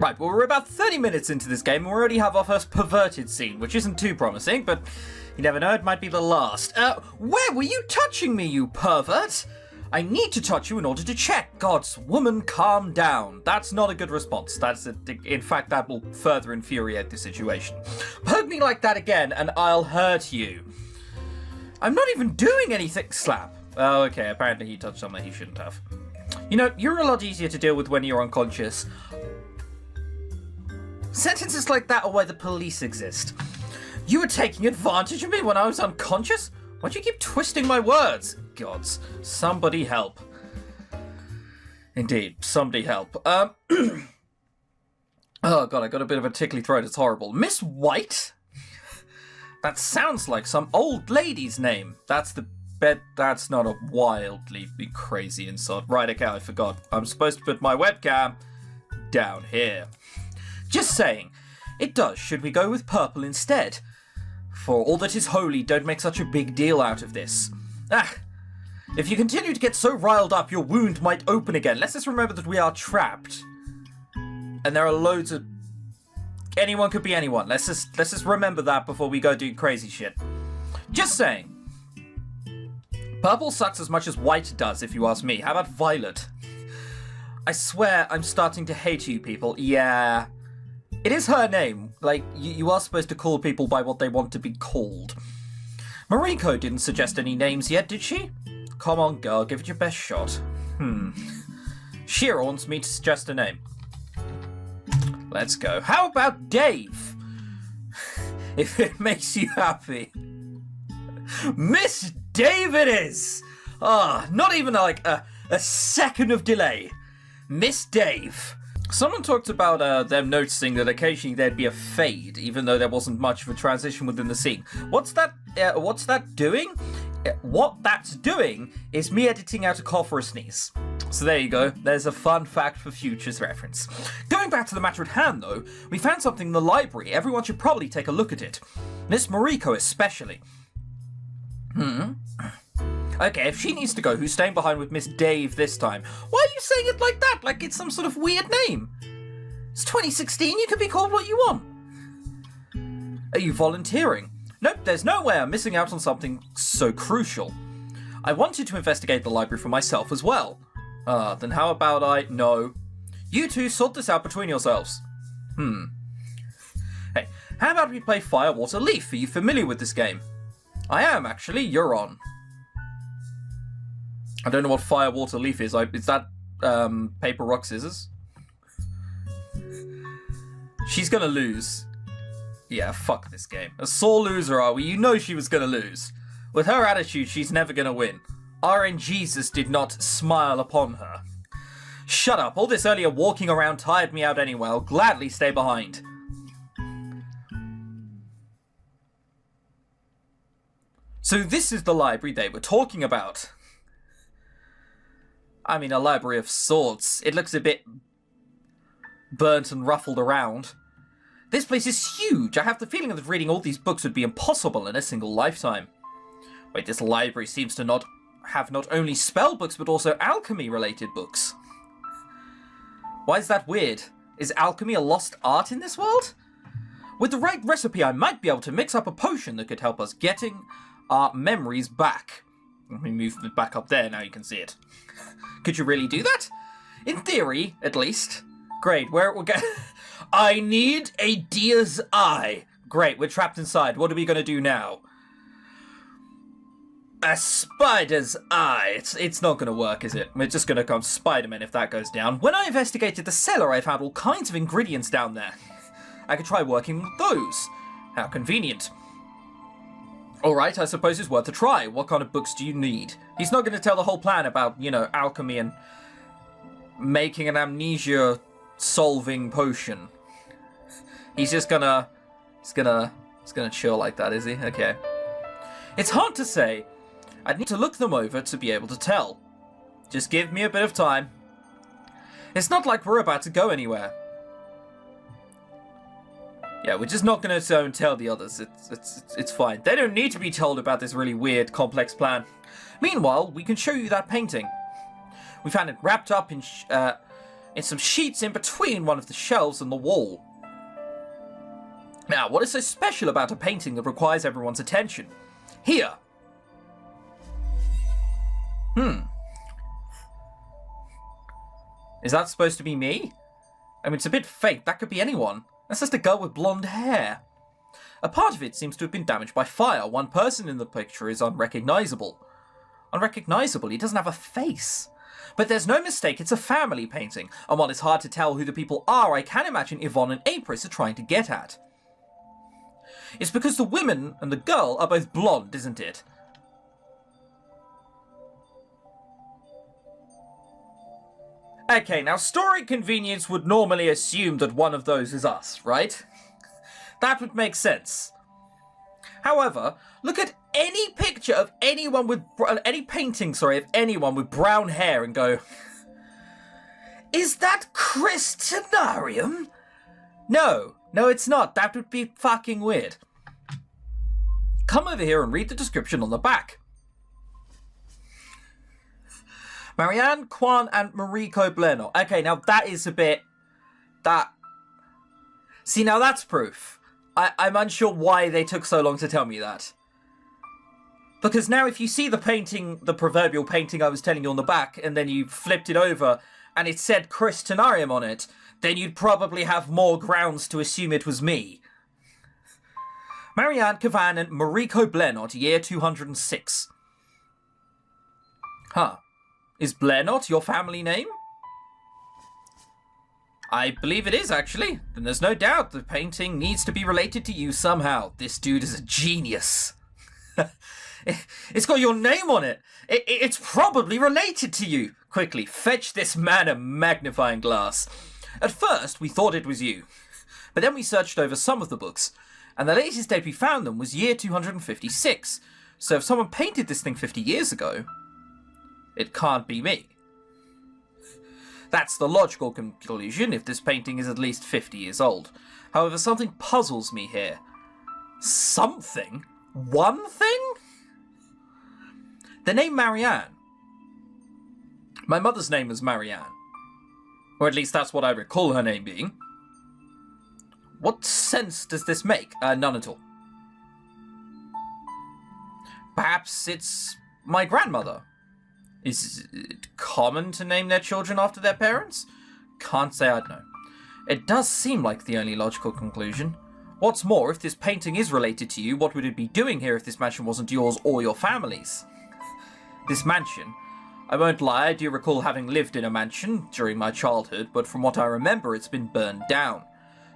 Right, well, we're about 30 minutes into this game and we already have our first perverted scene, which isn't too promising, but you never know, it might be the last. Where were you touching me, you pervert? I need to touch you in order to check. God's woman, calm down. That's not a good response. In fact, that will further infuriate the situation. Poke me like that again and I'll hurt you. I'm not even doing anything. Slap. Oh, okay, apparently he touched something he shouldn't have. You know, you're a lot easier to deal with when you're unconscious. Sentences like that are why the police exist. You were taking advantage of me when I was unconscious? Why'd you keep twisting my words? Gods, somebody help. Indeed, somebody help. Oh god, I got a bit of a tickly throat, it's horrible. Miss White? That sounds like some old lady's name. That's not a wildly crazy insult. Right, okay, I forgot. I'm supposed to put my webcam down here. Just saying. It does. Should we go with purple instead? For all that is holy, don't make such a big deal out of this. If you continue to get so riled up, your wound might open again. Let's just remember that we are trapped. And there are loads of... Anyone could be anyone. Let's just remember that before we go do crazy shit. Just saying. Purple sucks as much as white does, if you ask me. How about violet? I swear I'm starting to hate you people. Yeah. It is her name. Like, you are supposed to call people by what they want to be called. Mariko didn't suggest any names yet, did she? Come on, girl, give it your best shot. Shira wants me to suggest a name. Let's go. How about Dave? If it makes you happy. Miss Dave it is! Not even like a second of delay. Miss Dave. Someone talked about them noticing that occasionally there'd be a fade, even though there wasn't much of a transition within the scene. What's that doing? What that's doing is me editing out a cough or a sneeze. So there you go, there's a fun fact for future's reference. Going back to the matter at hand though, we found something in the library. Everyone should probably take a look at it. Miss Mariko especially. Okay, if she needs to go, who's staying behind with Miss Dave this time? Why are you saying it like that? Like it's some sort of weird name? It's 2016, you can be called what you want. Are you volunteering? Nope, there's no way I'm missing out on something so crucial. I wanted to investigate the library for myself as well. Then how about no. You two sort this out between yourselves. Hey, how about we play Fire, Water, Leaf? Are you familiar with this game? I am, actually. You're on. I don't know what Fire, Water, Leaf is. Is that paper, rock, scissors? She's gonna lose. Yeah, fuck this game. A sore loser, are we? You know she was gonna lose. With her attitude, she's never gonna win. RNGesus did not smile upon her. Shut up. All this earlier walking around tired me out anyway. I'll gladly stay behind. So this is the library they were talking about. I mean, a library of sorts. It looks a bit burnt and ruffled around. This place is huge. I have the feeling that reading all these books would be impossible in a single lifetime. Wait, this library seems to have not only spell books, but also alchemy-related books. Why is that weird? Is alchemy a lost art in this world? With the right recipe, I might be able to mix up a potion that could help us getting our memories back. Let me move it back up there, now you can see it. Could you really do that? In theory, at least. Great, where it will get... I need a deer's eye. Great, we're trapped inside. What are we going to do now? A spider's eye. It's not going to work, is it? We're just going to come Spider-Man if that goes down. When I investigated the cellar, I found all kinds of ingredients down there. I could try working with those. How convenient. Alright, I suppose it's worth a try. What kind of books do you need? He's not going to tell the whole plan about, you know, alchemy and making an amnesia-solving potion. He's just gonna... He's gonna chill like that, is he? Okay. It's hard to say. I'd need to look them over to be able to tell. Just give me a bit of time. It's not like we're about to go anywhere. Yeah, we're just not going to tell the others. It's fine. They don't need to be told about this really weird, complex plan. Meanwhile, we can show you that painting. We found it wrapped up in in some sheets in between one of the shelves and the wall. Now, what is so special about a painting that requires everyone's attention? Here. Is that supposed to be me? I mean, it's a bit fake. That could be anyone. That's just a girl with blonde hair. A part of it seems to have been damaged by fire. One person in the picture is unrecognizable. Unrecognizable? He doesn't have a face. But there's no mistake, it's a family painting. And while it's hard to tell who the people are, I can imagine Yvonne and April are trying to get at. It's because the women and the girl are both blonde, isn't it? Okay, now story convenience would normally assume that one of those is us, right? That would make sense. However, look at any picture of anyone with any painting, of anyone with brown hair and go, is that ChrisTenarium? No, it's not. That would be fucking weird. Come over here and read the description on the back. Marianne, Kwan, and Mariko Bleno. Okay, now that is a bit... See, now that's proof. I'm unsure why they took so long to tell me that. Because now if you see the painting, the proverbial painting I was telling you on the back, and then you flipped it over, and it said ChrisTenarium on it, then you'd probably have more grounds to assume it was me. Marianne, Kavan, and Mariko Blenot, year 206. Huh. Is Blenot your family name? I believe it is, actually. Then there's no doubt the painting needs to be related to you somehow. This dude is a genius. It's got your name on it. It's probably related to you. Quickly, fetch this man a magnifying glass. At first, we thought it was you. But then we searched over some of the books, and the latest date we found them was year 256. So if someone painted this thing 50 years ago, it can't be me. That's the logical conclusion if this painting is at least 50 years old. However, something puzzles me here. Something? One thing? The name Marianne. My mother's name is Marianne. Or at least that's what I recall her name being. What sense does this make? None at all. Perhaps it's my grandmother. Is it common to name their children after their parents? Can't say I'd know. It does seem like the only logical conclusion. What's more, if this painting is related to you, what would it be doing here if this mansion wasn't yours or your family's? This mansion? I won't lie, I do recall having lived in a mansion during my childhood, but from what I remember, it's been burned down.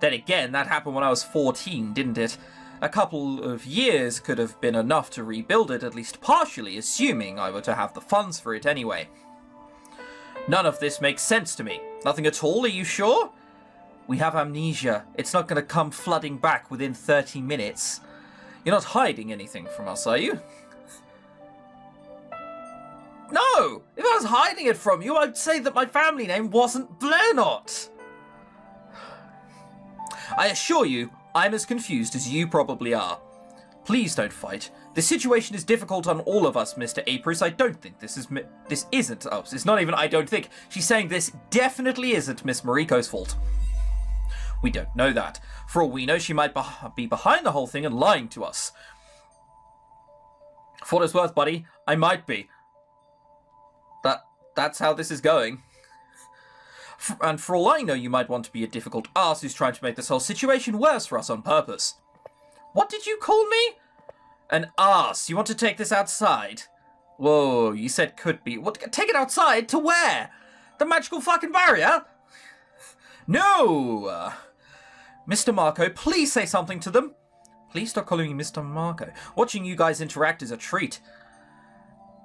Then again, that happened when I was 14, didn't it? A couple of years could have been enough to rebuild it, at least partially, assuming I were to have the funds for it anyway. None of this makes sense to me. Nothing at all, are you sure? We have amnesia. It's not going to come flooding back within 30 minutes. You're not hiding anything from us, are you? No! If I was hiding it from you, I'd say that my family name wasn't Blernot. I assure you, I'm as confused as you probably are. Please don't fight. The situation is difficult on all of us, Mr. Apris. I don't think this isn't. Oh, it's not even I don't think. She's saying this definitely isn't Miss Mariko's fault. We don't know that. For all we know, she might be behind the whole thing and lying to us. For what it's worth, buddy, I might be. That's how this is going. And for all I know, you might want to be a difficult ass who's trying to make this whole situation worse for us on purpose. What did you call me? An ass. You want to take this outside? Whoa, you said could be. What? Take it outside? To where? The magical fucking barrier? No! Mr. Marco, please say something to them. Please stop calling me Mr. Marco. Watching you guys interact is a treat.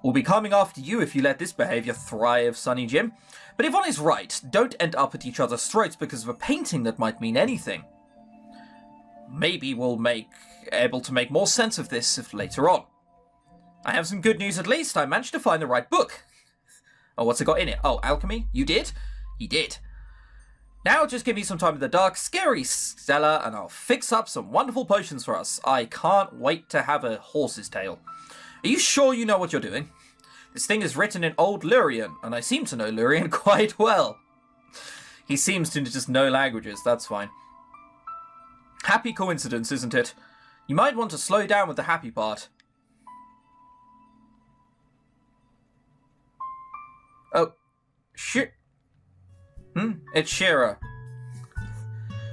We'll be coming after you if you let this behaviour thrive, Sonny Jim. But Yvonne is right. Don't end up at each other's throats because of a painting that might mean anything. Maybe we'll able to make more sense of this if later on. I have some good news at least. I managed to find the right book. Oh, what's it got in it? Oh, alchemy? You did? He did. Now just give me some time in the dark, scary cellar, and I'll fix up some wonderful potions for us. I can't wait to have a horse's tail. Are you sure you know what you're doing? This thing is written in Old Lyrian, and I seem to know Lyrian quite well. He seems to just know languages, that's fine. Happy coincidence, isn't it? You might want to slow down with the happy part. Oh, shit. It's Shira.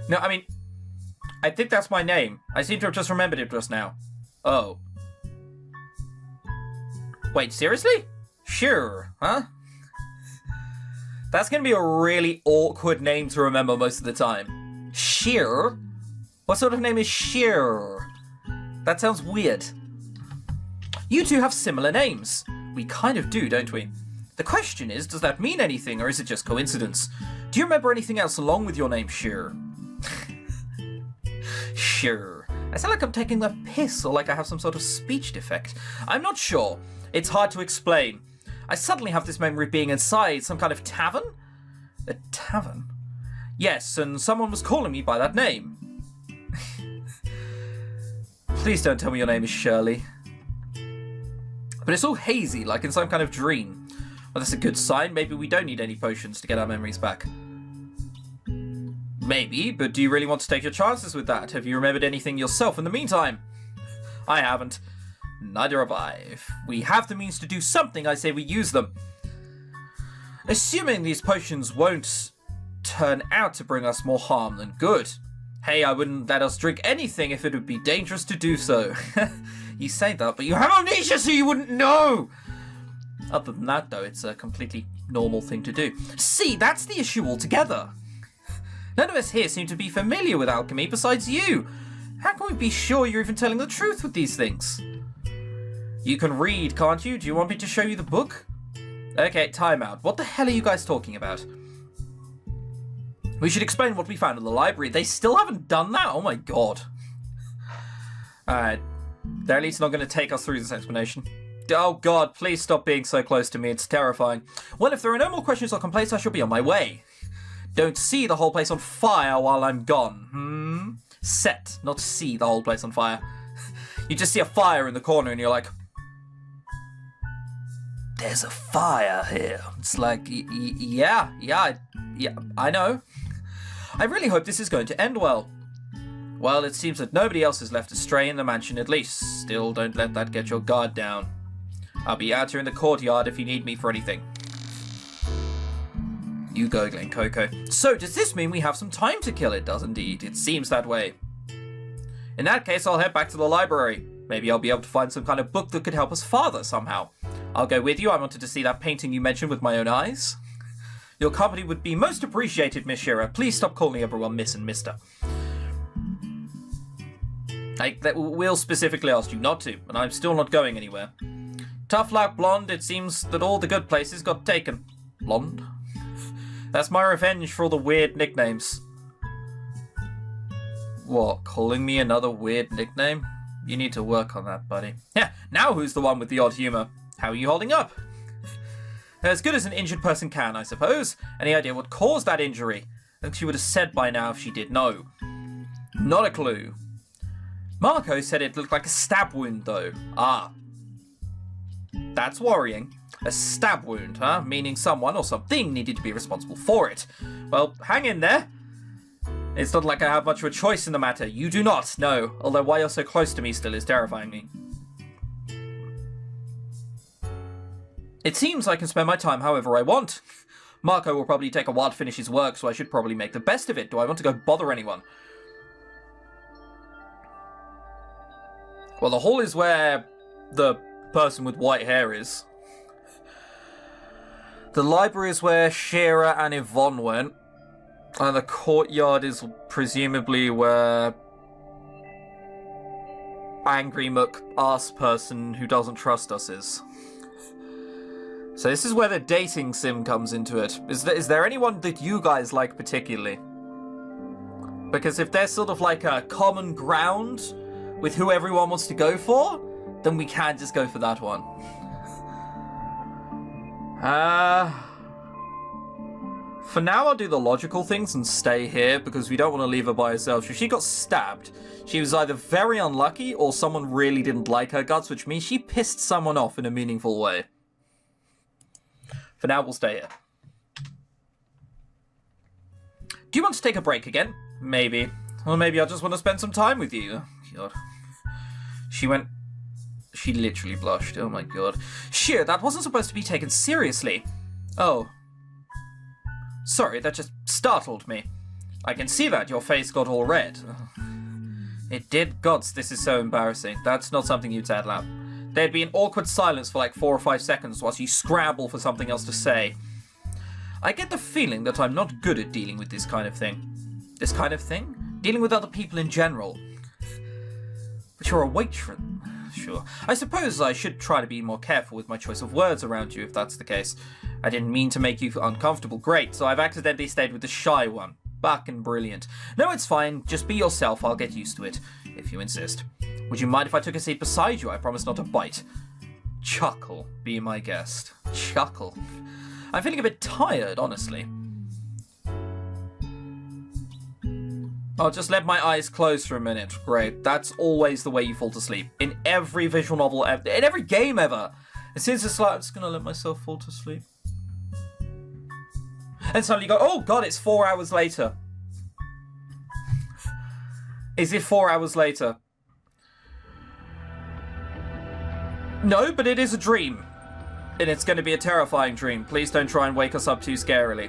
No, I mean, I think that's my name. I seem to have just remembered it just now. Oh. Wait, seriously? Sure, huh? That's gonna be a really awkward name to remember most of the time. Sheer? What sort of name is Sheer? That sounds weird. You two have similar names. We kind of do, don't we? The question is, does that mean anything, or is it just coincidence? Do you remember anything else along with your name, Sheer? Sure. I sound like I'm taking the piss, or like I have some sort of speech defect. I'm not sure. It's hard to explain. I suddenly have this memory of being inside some kind of tavern? A tavern? Yes, and someone was calling me by that name. Please don't tell me your name is Shirley. But it's all hazy, like in some kind of dream. Well, that's a good sign. Maybe we don't need any potions to get our memories back. Maybe, but do you really want to take your chances with that? Have you remembered anything yourself in the meantime? I haven't. Neither have I. If we have the means to do something, I say we use them. Assuming these potions won't turn out to bring us more harm than good. Hey, I wouldn't let us drink anything if it would be dangerous to do so. You say that, but you have amnesia, so you wouldn't know! Other than that, though, it's a completely normal thing to do. See, that's the issue altogether. None of us here seem to be familiar with alchemy besides you. How can we be sure you're even telling the truth with these things? You can read, can't you? Do you want me to show you the book? Okay, time out. What the hell are you guys talking about? We should explain what we found in the library. They still haven't done that? Oh my god. Alright. They're at least not going to take us through this explanation. Oh god, please stop being so close to me. It's terrifying. Well, if there are no more questions or complaints, I shall be on my way. Don't see the whole place on fire while I'm gone. Set, not see the whole place on fire. You just see a fire in the corner and you're like, there's a fire here. It's like, yeah, I know. I really hope this is going to end well. Well, it seems that nobody else is left astray in the mansion at least. Still, don't let that get your guard down. I'll be out here in the courtyard if you need me for anything. You gurgling, Coco. So, does this mean we have some time to kill? It does indeed. It seems that way. In that case, I'll head back to the library. Maybe I'll be able to find some kind of book that could help us farther somehow. I'll go with you. I wanted to see that painting you mentioned with my own eyes. Your company would be most appreciated, Miss Shira. Please stop calling everyone Miss and Mister. Will specifically asked you not to, and I'm still not going anywhere. Tough luck, Blonde. It seems that all the good places got taken. Blonde? That's my revenge for all the weird nicknames. What, calling me another weird nickname? You need to work on that, buddy. Yeah, now who's the one with the odd humour? How are you holding up? As good as an injured person can, I suppose. Any idea what caused that injury? I think she would have said by now if she did know. Not a clue. Marco said it looked like a stab wound, though. Ah. That's worrying. A stab wound, huh? Meaning someone or something needed to be responsible for it. Well, hang in there. It's not like I have much of a choice in the matter. You do not, no. Although why you're so close to me still is terrifying me. It seems I can spend my time however I want. Marco will probably take a while to finish his work, so I should probably make the best of it. Do I want to go bother anyone? Well, the hall is where the person with white hair is. The library is where Shira and Yvonne went. And the courtyard is presumably where Angry Ass person who doesn't trust us is. So this is where the dating sim comes into it. Is there anyone that you guys like particularly? Because if there's sort of like a common ground with who everyone wants to go for, then we can just go for that one. For now, I'll do the logical things and stay here because we don't want to leave her by herself. If she got stabbed, she was either very unlucky or someone really didn't like her guts, which means she pissed someone off in a meaningful way. For now, we'll stay here. Do you want to take a break again? Maybe. Or maybe I just want to spend some time with you. God. She literally blushed. Oh my god. Sure, that wasn't supposed to be taken seriously. Oh. Sorry, that just startled me. I can see that your face got all red. It did. Gods, this is so embarrassing. That's not something you'd say out loud. There'd be an awkward silence for like 4 or 5 seconds whilst you scramble for something else to say. I get the feeling that I'm not good at dealing with this kind of thing. This kind of thing? Dealing with other people in general. But you're a waitress. Sure. I suppose I should try to be more careful with my choice of words around you if that's the case. I didn't mean to make you uncomfortable. Great, so I've accidentally stayed with the shy one. Fucking brilliant. No, it's fine. Just be yourself. I'll get used to it, if you insist. Would you mind if I took a seat beside you? I promise not to bite. Chuckle. Be my guest. Chuckle. I'm feeling a bit tired, honestly. I'll just let my eyes close for a minute. Great. That's always the way you fall to sleep. In every visual novel ever. In every game ever. As soon as it's like, I'm just going to let myself fall to sleep. And suddenly you go, oh god, it's 4 hours later. Is it 4 hours later? No, but it is a dream. And it's going to be a terrifying dream. Please don't try and wake us up too scarily.